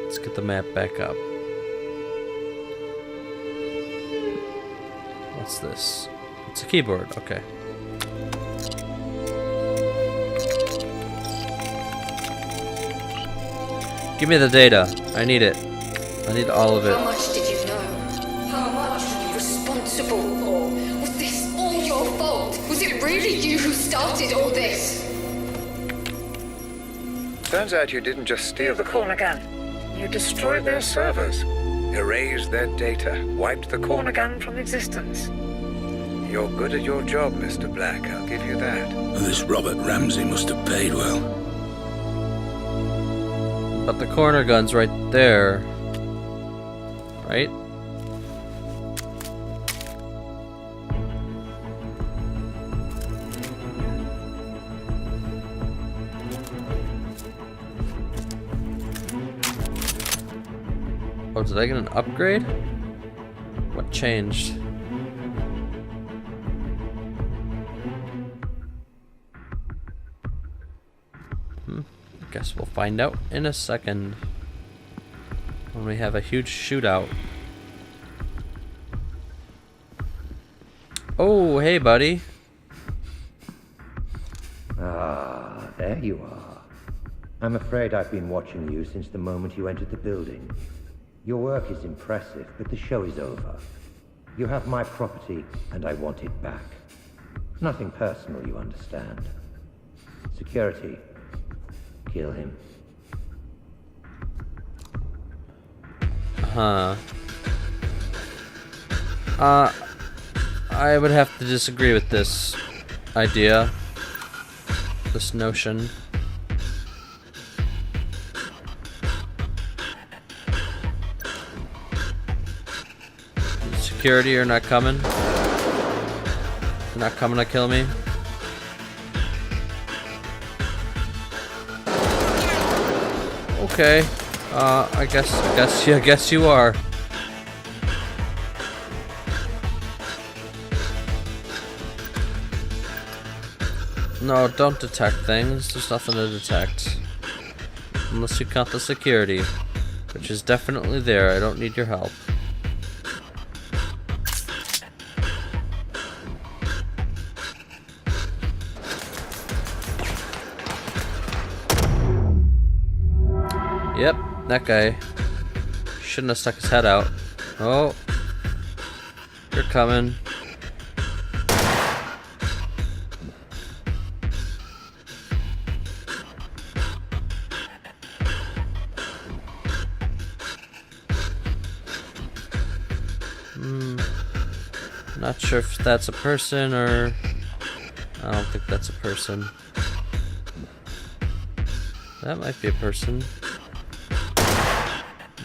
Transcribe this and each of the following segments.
Let's get the map back up. What's this? It's a keyboard, okay. Give me the data. I need it. I need all of it. How much did you know? How much were you responsible for? Was this all your fault? Was it really you who started all this? Turns out you didn't just steal the corner gun. You destroyed their servers, erased their data, wiped the corner gun from existence. You're good at your job, Mr. Black, I'll give you that. Well, this Robert Ramsey must have paid well. But the corner gun's right there. Right? Oh, did I get an upgrade? What changed? Guess we'll find out in a second when we have a huge shootout. Oh, hey, buddy. Ah, there you are. I'm afraid I've been watching you since the moment you entered the building. Your work is impressive, but the show is over. You have my property, and I want it back. Nothing personal, you understand. Security. Kill him. Huh. I would have to disagree with this idea. This notion. Security, you're not coming? You're not coming to kill me? Okay. I guess you are. No, don't detect things. There's nothing to detect. Unless you count the security, which is definitely there. I don't need your help. Yep, that guy shouldn't have stuck his head out. Oh, you're coming. Not sure if that's a person or... I don't think that's a person. That might be a person.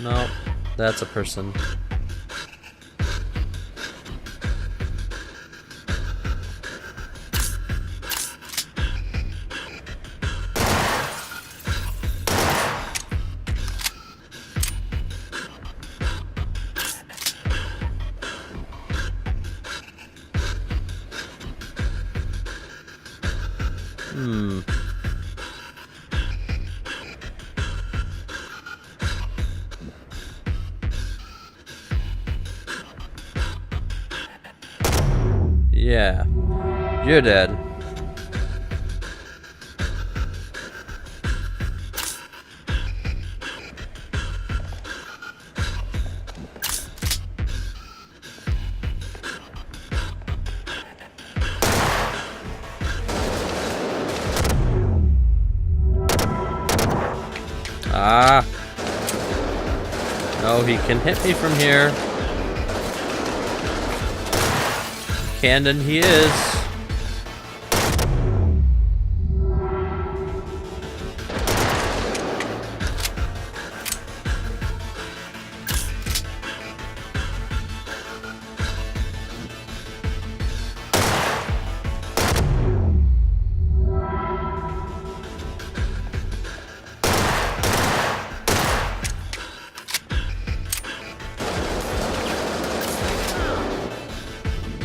No, that's a person. Yeah, you're dead. Ah. No, he can hit me from here. Cannon he is.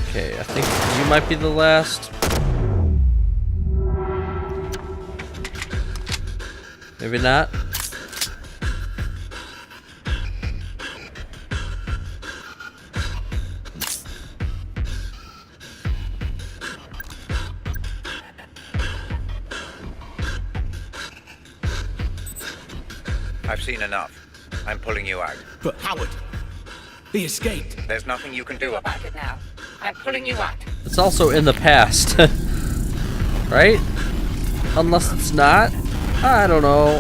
Okay, I think you might be the last. Maybe not. I've seen enough. I'm pulling you out. But Howard, he escaped. There's nothing you can do about it now. I'm pulling you out. It's also in the past. Right? Unless it's not. I don't know.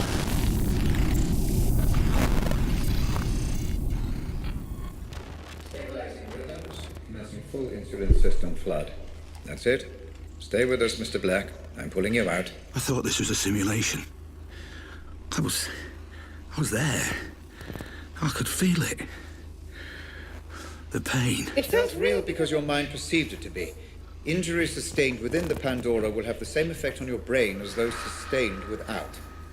Full insulin system flood. That's it. Stay with us, Mr. Black. I'm pulling you out. I thought this was a simulation. I was there. I could feel it. The pain. It felt real because your mind perceived it to be. Injuries sustained within the Pandora will have the same effect on your brain as those sustained without.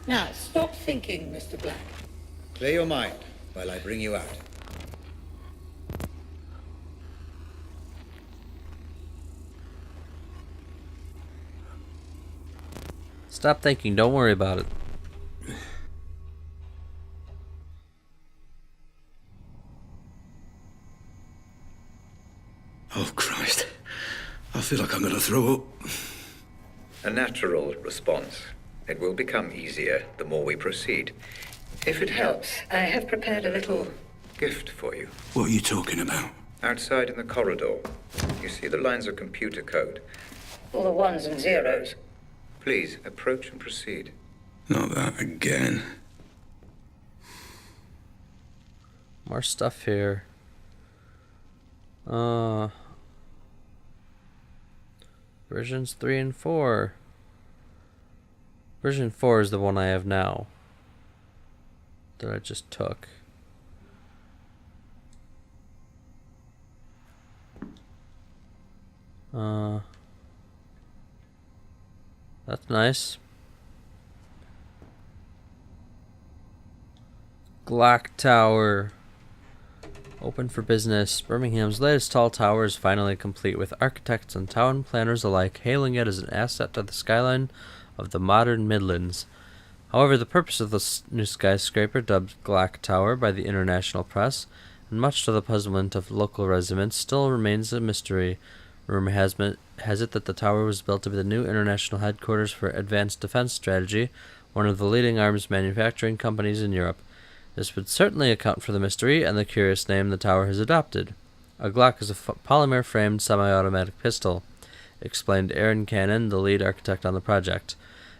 Now, stop thinking, Mr. Black. Clear your mind while I bring you out. Stop thinking. Don't worry about it. Oh, Christ. I feel like I'm gonna throw up. A natural response. It will become easier the more we proceed. If it helps, I have prepared a little gift for you. What are you talking about? Outside in the corridor, you see the lines of computer code. All the ones and zeros. Please, approach and proceed. Not that again. More stuff here. Versions 3 and 4. Version 4 is the one I have now. That I just took. That's nice. Glock Tower. Open for business. Birmingham's latest tall tower is finally complete, with architects and town planners alike hailing it as an asset to the skyline of the modern Midlands. However, the purpose of the new skyscraper, dubbed Glock Tower by the international press, and much to the puzzlement of local residents, still remains a mystery. Rumor has it that the tower was built to be the new international headquarters for Advanced Defense Strategy, one of the leading arms manufacturing companies in Europe. This would certainly account for the mystery and the curious name the tower has adopted. A Glock is a polymer-framed semi-automatic pistol, explained Aaron Cannon, the lead architect on the project.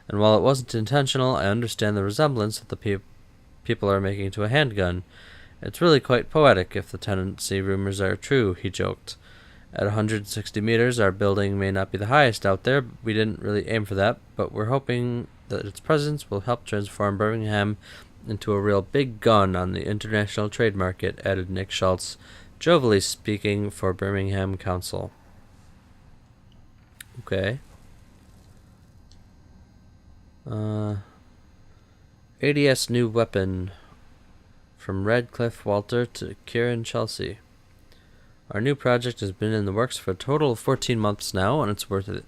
And while it wasn't intentional, I understand the resemblance that the people are making to a handgun. It's really quite poetic if the tenancy rumors are true, he joked. At 160 meters, our building may not be the highest out there. We didn't really aim for that, but we're hoping that its presence will help transform Birmingham into a real big gun on the international trade market, added Nick Schultz, jovially speaking for Birmingham Council. Okay. ADS new weapon. From Redcliffe Walter to Kieran Chelsea. Our new project has been in the works for a total of 14 months now, and it's worth it.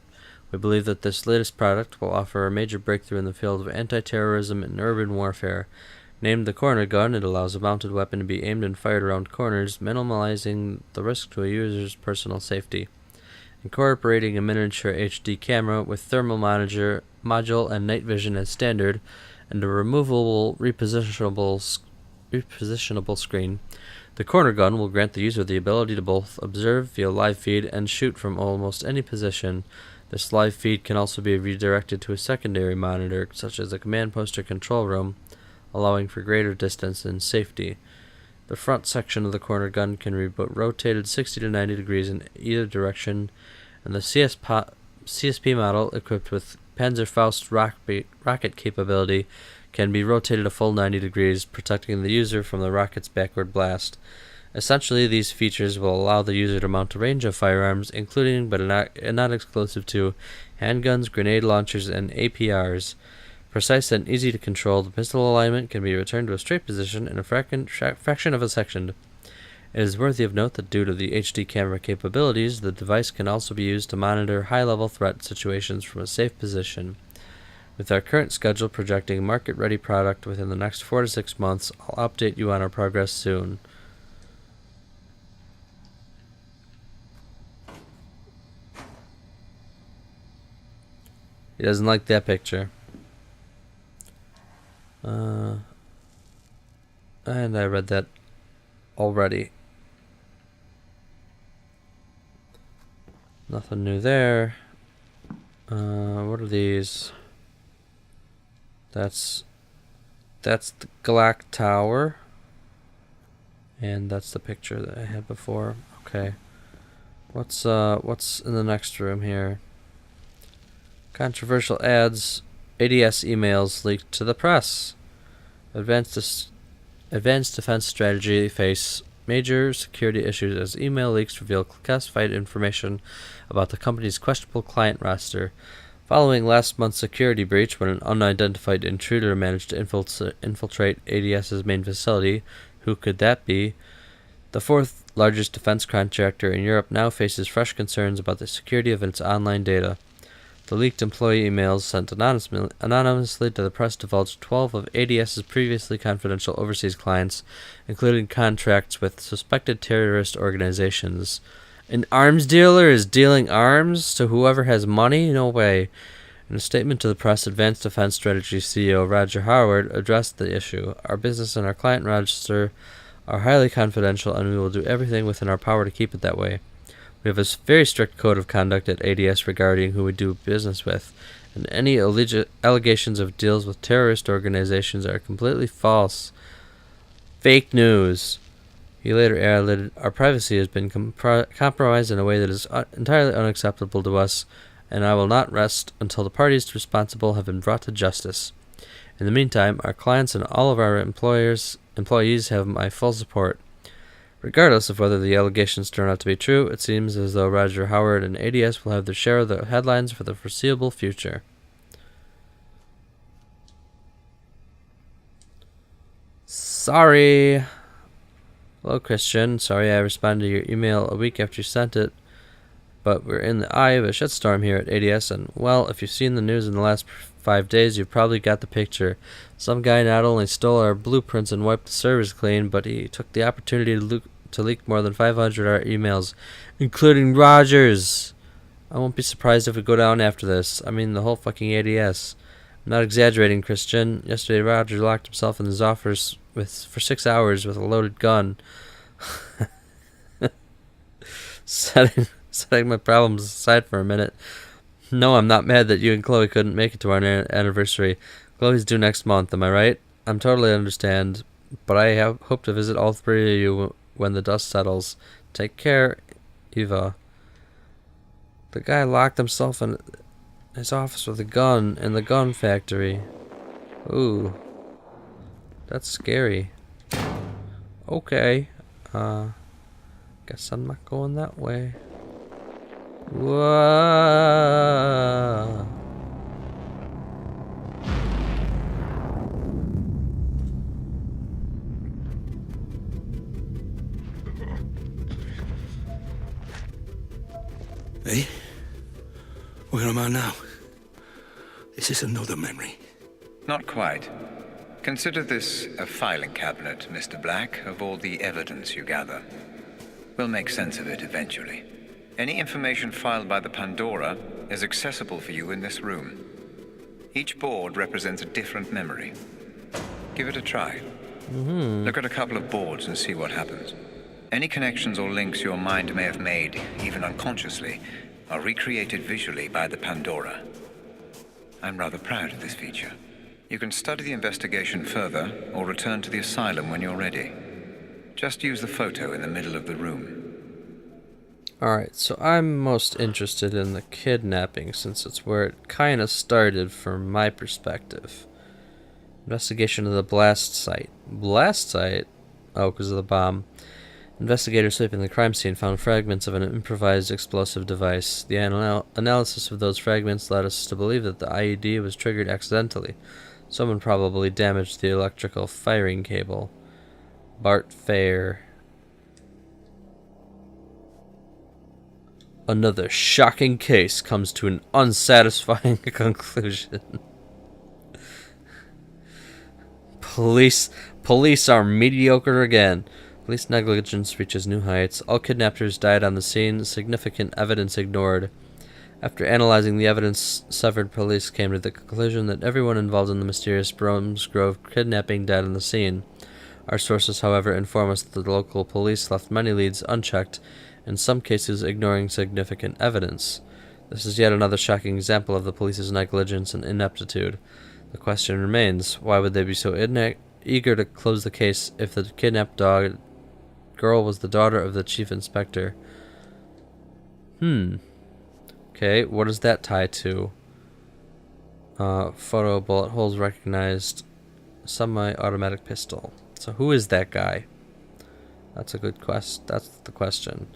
We believe that this latest product will offer a major breakthrough in the field of anti-terrorism and urban warfare. Named the Corner Gun, it allows a mounted weapon to be aimed and fired around corners, minimizing the risk to a user's personal safety. Incorporating a miniature HD camera with thermal module and night vision as standard, and a removable repositionable screen, the Corner Gun will grant the user the ability to both observe via live feed and shoot from almost any position. This live feed can also be redirected to a secondary monitor, such as a command post or control room, allowing for greater distance and safety. The front section of the Corner Gun can be rotated 60 to 90 degrees in either direction, and the CSP model, equipped with Panzerfaust rocket capability, can be rotated a full 90 degrees, protecting the user from the rocket's backward blast. Essentially, these features will allow the user to mount a range of firearms, including but not exclusive to handguns, grenade launchers, and APRs. Precise and easy to control, the pistol alignment can be returned to a straight position in a fraction of a second. It is worthy of note that due to the HD camera capabilities, the device can also be used to monitor high-level threat situations from a safe position. With our current schedule projecting market-ready product within the next 4 to 6 months, I'll update you on our progress soon. He doesn't like that picture. And I read that already. Nothing new there. What are these? That's the Galak Tower. And that's the picture that I had before. Okay. What's in the next room here? Controversial ads. ADS emails leaked to the press. Advanced defense strategy face major security issues as email leaks reveal classified information about the company's questionable client roster. Following last month's security breach when an unidentified intruder managed to infiltrate ADS's main facility, who could that be? The fourth largest defense contractor in Europe now faces fresh concerns about the security of its online data. The leaked employee emails sent anonymously to the press divulged 12 of ADS's previously confidential overseas clients, including contracts with suspected terrorist organizations. An arms dealer is dealing arms to whoever has money? No way. In a statement to the press, Advanced Defense Strategy CEO Roger Howard addressed the issue. Our business and our client register are highly confidential, and we will do everything within our power to keep it that way. We have a very strict code of conduct at ADS regarding who we do business with, and any allegations of deals with terrorist organizations are completely false. Fake news. He later added, our privacy has been compromised in a way that is entirely unacceptable to us, and I will not rest until the parties responsible have been brought to justice. In the meantime, our clients and all of our employees have my full support. Regardless of whether the allegations turn out to be true, it seems as though Roger Howard and ADS will have their share of the headlines for the foreseeable future. Sorry. Hello, Christian. Sorry I responded to your email a week after you sent it, but we're in the eye of a shitstorm here at ADS, and, well, if you've seen the news in the last 5 days, you've probably got the picture. Some guy not only stole our blueprints and wiped the servers clean, but he took the opportunity to leak more than 500 of our emails, including Roger's. I won't be surprised if we go down after this. I mean, the whole fucking ADS. I'm not exaggerating, Christian. Yesterday, Roger locked himself in his office for 6 hours with a loaded gun. Setting my problems aside for a minute. No, I'm not mad that you and Chloe couldn't make it to our anniversary. Chloe's due next month, am I right? I'm totally understand, but I hope to visit all three of you when the dust settles. Take care, Eva. The guy locked himself in his office with a gun in the gun factory. Ooh. That's scary. Okay. Guess I'm not going that way. Whoa. Hey? Where am I now? Is this another memory? Not quite. Consider this a filing cabinet, Mr. Black, of all the evidence you gather. We'll make sense of it eventually. Any information filed by the Pandora is accessible for you in this room. Each board represents a different memory. Give it a try. Look at a couple of boards and see what happens. Any connections or links your mind may have made, even unconsciously, are recreated visually by the Pandora. I'm rather proud of this feature. You can study the investigation further or return to the asylum when you're ready. Just use the photo in the middle of the room. Alright, so I'm most interested in the kidnapping since it's where it kind of started from my perspective. Investigation of the blast site. Blast site? Oh, because of the bomb. Investigators sweeping the crime scene found fragments of an improvised explosive device. The analysis of those fragments led us to believe that the IED was triggered accidentally. Someone probably damaged the electrical firing cable. Bart Fair. Another shocking case comes to an unsatisfying conclusion. Police are mediocre again. Police negligence reaches new heights. All kidnappers died on the scene. Significant evidence ignored. After analyzing the evidence, severed police came to the conclusion that everyone involved in the mysterious Bromsgrove kidnapping died on the scene. Our sources, however, inform us that the local police left many leads unchecked, in some cases ignoring significant evidence. This is yet another shocking example of the police's negligence and ineptitude. The question remains, why would they be so eager to close the case if the kidnapped girl was the daughter of the chief inspector? Okay, what does that tie to? Photo, bullet holes recognized, semi-automatic pistol. So who is that guy? That's a good quest. That's the question.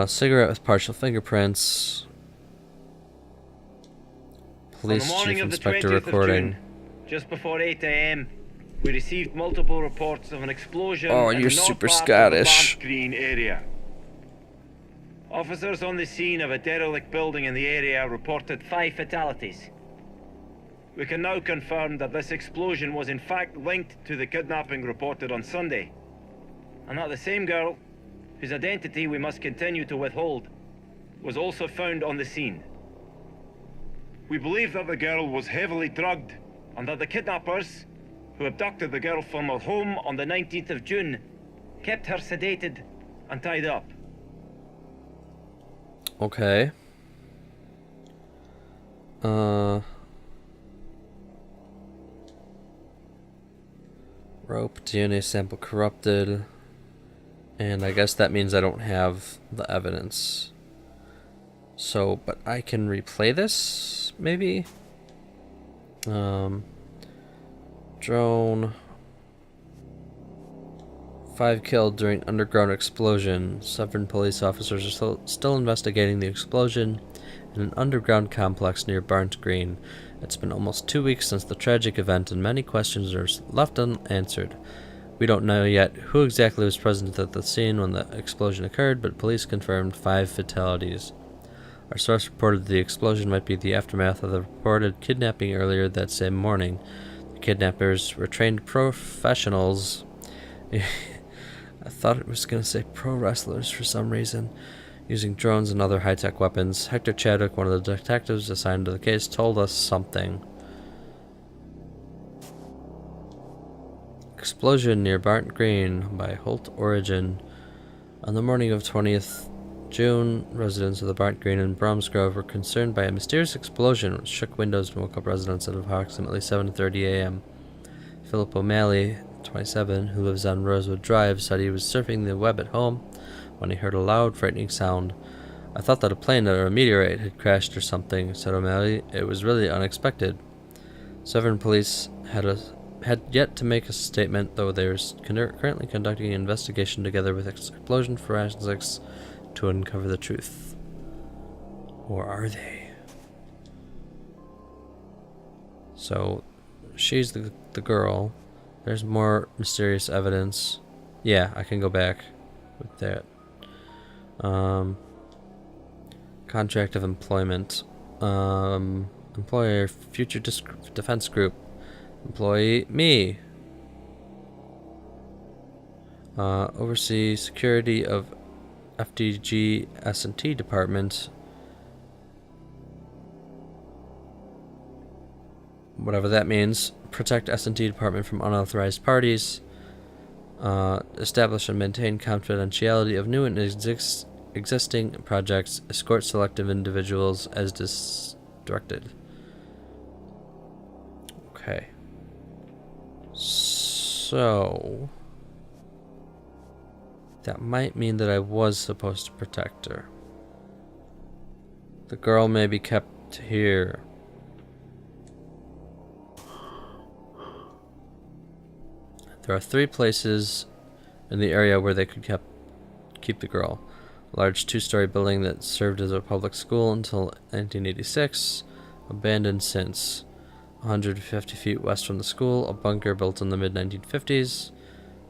Cigarette with partial fingerprints. Police chief inspector recording. Just before 8 a.m., we received multiple reports of an explosion Oh, in you're the north super part Scottish. of the Barnt Green area. Officers on the scene of a derelict building in the area reported 5 fatalities. We can now confirm that this explosion was in fact linked to the kidnapping reported on Sunday, and that the same girl, whose identity we must continue to withhold, was also found on the scene. We believe that the girl was heavily drugged, and that the kidnappers, who abducted the girl from her home on the 19th of June, kept her sedated and tied up. Okay. Rope, DNA sample corrupted. And I guess that means I don't have the evidence. So, but I can replay this, maybe? Drone. 5 killed during underground explosion. 7 police officers are still investigating the explosion in an underground complex near Barnt Green. It's been almost 2 weeks since the tragic event, and many questions are left unanswered. We don't know yet who exactly was present at the scene when the explosion occurred, but police confirmed 5 fatalities. Our source reported the explosion might be the aftermath of the reported kidnapping earlier that same morning. The kidnappers were trained professionals. I thought it was going to say pro wrestlers for some reason, using drones and other high-tech weapons. Hector Chadwick, one of the detectives assigned to the case, told us something. Explosion near Barnt Green by Holt Origin. On the morning of 20th June, residents of the Barnt Green and Bromsgrove were concerned by a mysterious explosion which shook windows and woke up residents at approximately 7:30 a.m. Philip O'Malley, 27, who lives on Rosewood Drive, said he was surfing the web at home when he heard a loud, frightening sound. I thought that a plane or a meteorite had crashed or something, said O'Malley. It was really unexpected. Severn police had yet to make a statement, though they are currently conducting an investigation together with explosion forensics to uncover the truth. Or are they? So, she's the girl. There's more mysterious evidence. Yeah, I can go back with that. Contract of employment. Employer, Future Defense Group. Employee, me. Oversee security of FDG S&T department. Whatever that means. Protect S&T department from unauthorized parties. Establish and maintain confidentiality of new and existing projects. Escort selective individuals as directed. Okay. So that might mean that I was supposed to protect her. The girl may be kept here. There are 3 places in the area where they could keep the girl. A large 2-story building that served as a public school until 1986, abandoned since. 150 feet west from the school, a bunker built in the mid-1950s.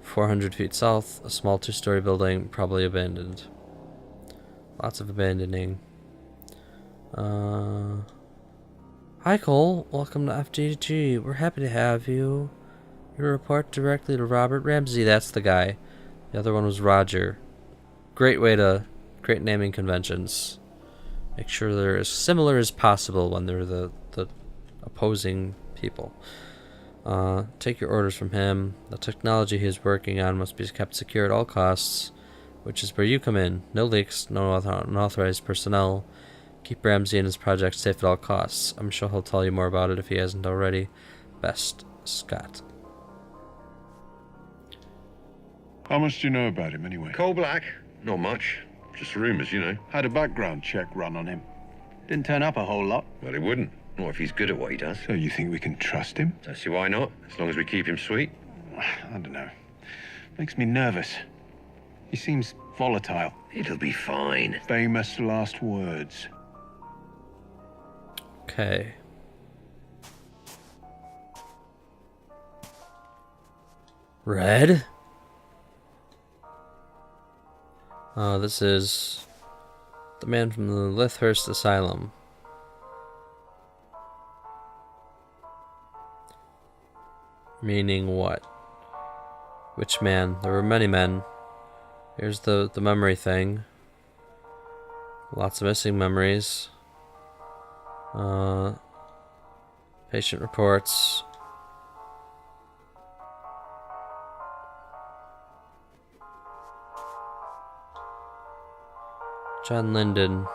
400 feet south, a small 2-story building, probably abandoned. Lots of abandoning. Hi Cole, welcome to FDG. We're happy to have you. You report directly to Robert Ramsey. That's the guy. The other one was Roger. Great naming conventions. Make sure they're as similar as possible when they're the opposing people. Take your orders from him. The technology he is working on must be kept secure at all costs, which is where you come in. No leaks, no unauthorized personnel. Keep Ramsey and his project safe at all costs. I'm sure he'll tell you more about it if he hasn't already. Best, Scott. How much do you know about him, anyway? Coal Black? Not much. Just rumors, you know. Had a background check run on him. Didn't turn up a whole lot. Well, he wouldn't. Not if he's good at what he does. So you think we can trust him? Don't see why not, as long as we keep him sweet. I don't know. Makes me nervous. He seems volatile. It'll be fine. Famous last words. Okay. Red? This is the man from the Lythurst Asylum. Meaning what? Which man? There were many men. Here's the memory thing. Lots of missing memories. Patient reports. John Linden.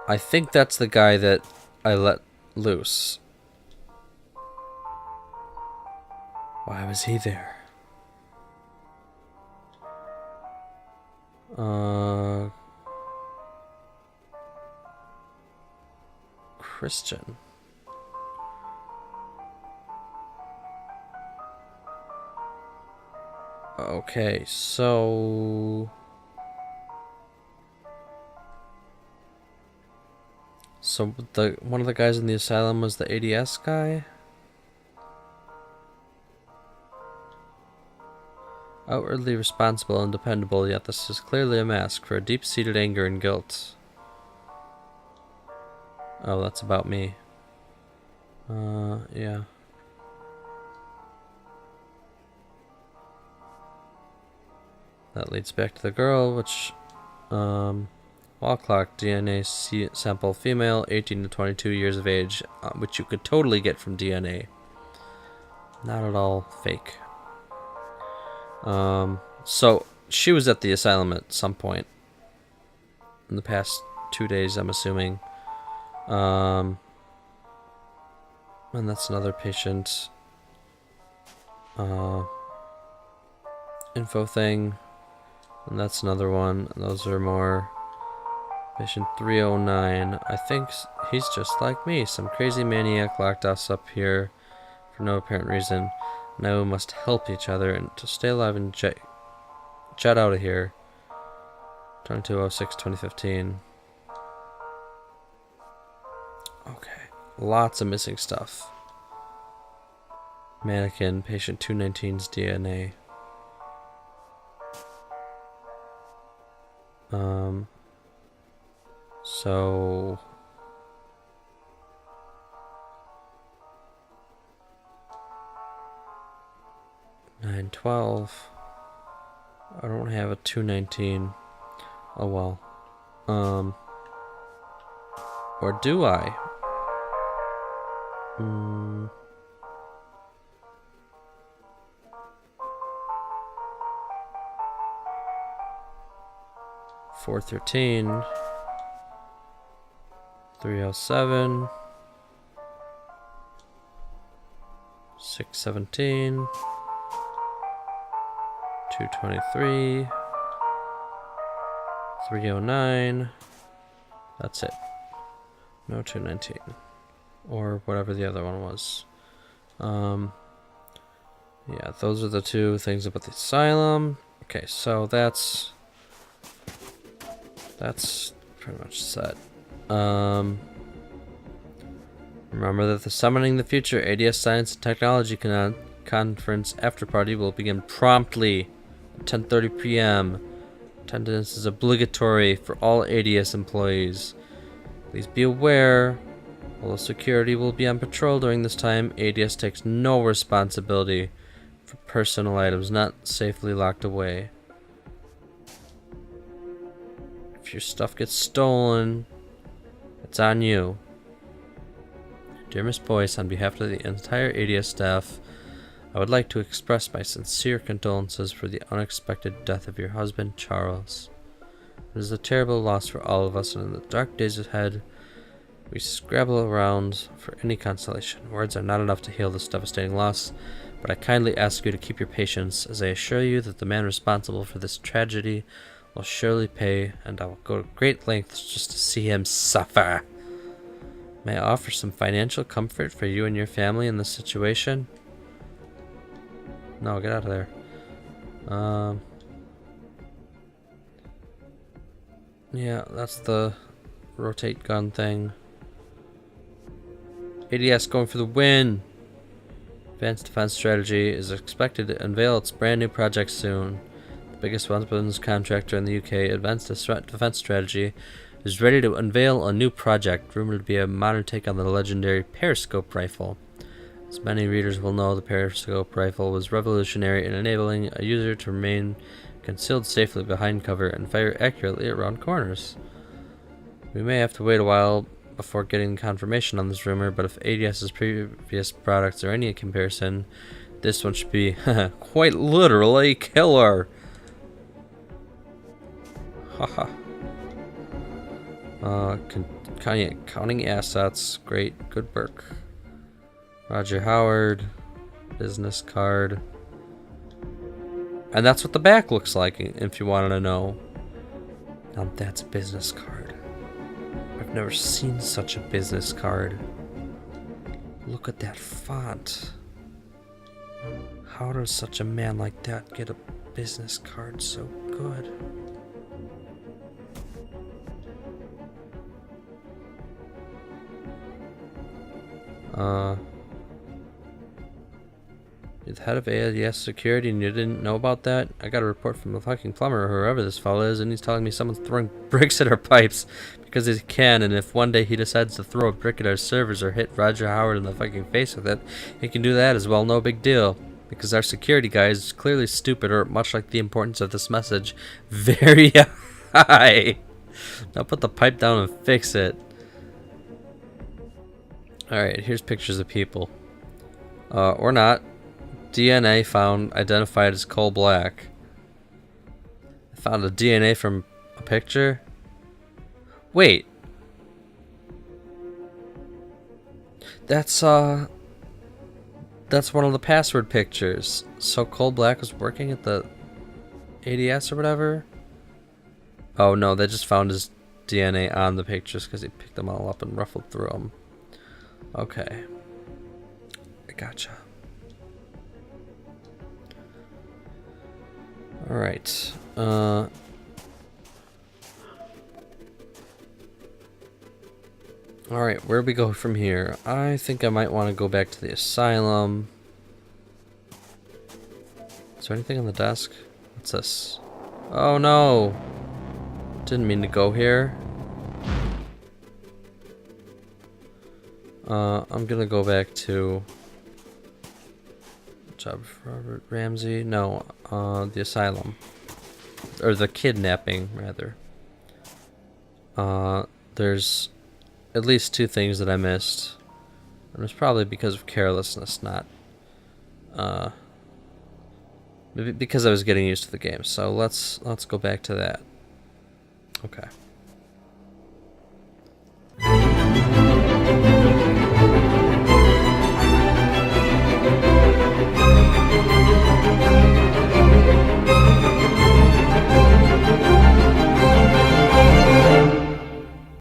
I think that's the guy that I let loose. Why was he there? Christian. Okay, so one of the guys in the asylum was the ADS guy? Outwardly responsible and dependable, yet this is clearly a mask for a deep-seated anger and guilt. Oh, that's about me. Yeah. That leads back to the girl, which, wall clock, DNA sample female, 18 to 22 years of age, which you could totally get from DNA. Not at all fake. So she was at the asylum at some point in the past 2 days, I'm assuming. And that's another patient info thing, and that's another one. Those are more. Patient 309. I think he's just like me. Some crazy maniac locked us up here for no apparent reason. Now we must help each other and to stay alive and jet out of here. 22/06/2015. Okay. Lots of missing stuff. Mannequin, patient 219's DNA. So 912. I don't have a 219. Oh well. Or do I? 413. 307. 617. 223. 309. That's it. No 219. Or whatever the other one was. Yeah, those are the two things about the asylum. Okay, so that's pretty much set. Remember that the Summoning the Future ADS Science and Technology Conference after party will begin promptly at 10:30 p.m. Attendance is obligatory for all ADS employees. Please be aware, Although security will be on patrol during this time, ADS takes no responsibility for personal items not safely locked away. If your stuff gets stolen, it's on you. Dear Miss Boyce, on behalf of the entire ADS staff, I would like to express my sincere condolences for the unexpected death of your husband, Charles. It is a terrible loss for all of us, and in the dark days ahead, we scrabble around for any consolation. Words are not enough to heal this devastating loss, but I kindly ask you to keep your patience, as I assure you that the man responsible for this tragedy will surely pay, and I will go to great lengths just to see him suffer. May I offer some financial comfort for you and your family in this situation? No, get out of there. Yeah, that's the rotate gun thing. ADS going for the win! Advanced Defense Strategy is expected to unveil its brand new project soon. The biggest weapons contractor in the UK, Advanced Defense Strategy, is ready to unveil a new project, rumored to be a modern take on the legendary Periscope rifle. As many readers will know, the Periscope rifle was revolutionary in enabling a user to remain concealed safely behind cover and fire accurately around corners. We may have to wait a while before getting confirmation on this rumor, but if ADS's previous products are any comparison, this one should be quite literally killer. Haha. Counting assets, great, good work. Roger Howard, business card. And that's what the back looks like, if you wanted to know. Now that's a business card. I've never seen such a business card. Look at that font. How does such a man like that get a business card so good? You're the head of ADS security and you didn't know about that? I got a report from the fucking plumber or whoever this fellow is, and he's telling me someone's throwing bricks at our pipes because he can, and if one day he decides to throw a brick at our servers or hit Roger Howard in the fucking face with it, he can do that as well, no big deal. Because our security guy is clearly stupid, or much like the importance of this message, very high. Now put the pipe down and fix it. Alright, here's pictures of people. Or not. DNA found, identified as Cole Black. I found a DNA from a picture? Wait. That's one of the password pictures. So Cole Black was working at the ADS or whatever? Oh no, they just found his DNA on the pictures because he picked them all up and ruffled through them. Okay. I gotcha. Alright. Alright, where do we go from here? I think I might want to go back to the asylum. Is there anything on the desk? What's this? Oh no! Didn't mean to go here. I'm gonna go back to job for Robert Ramsey. No, the asylum. Or the kidnapping, rather. There's at least 2 things that I missed. And it's probably because of carelessness, not maybe because I was getting used to the game. So let's go back to that. Okay.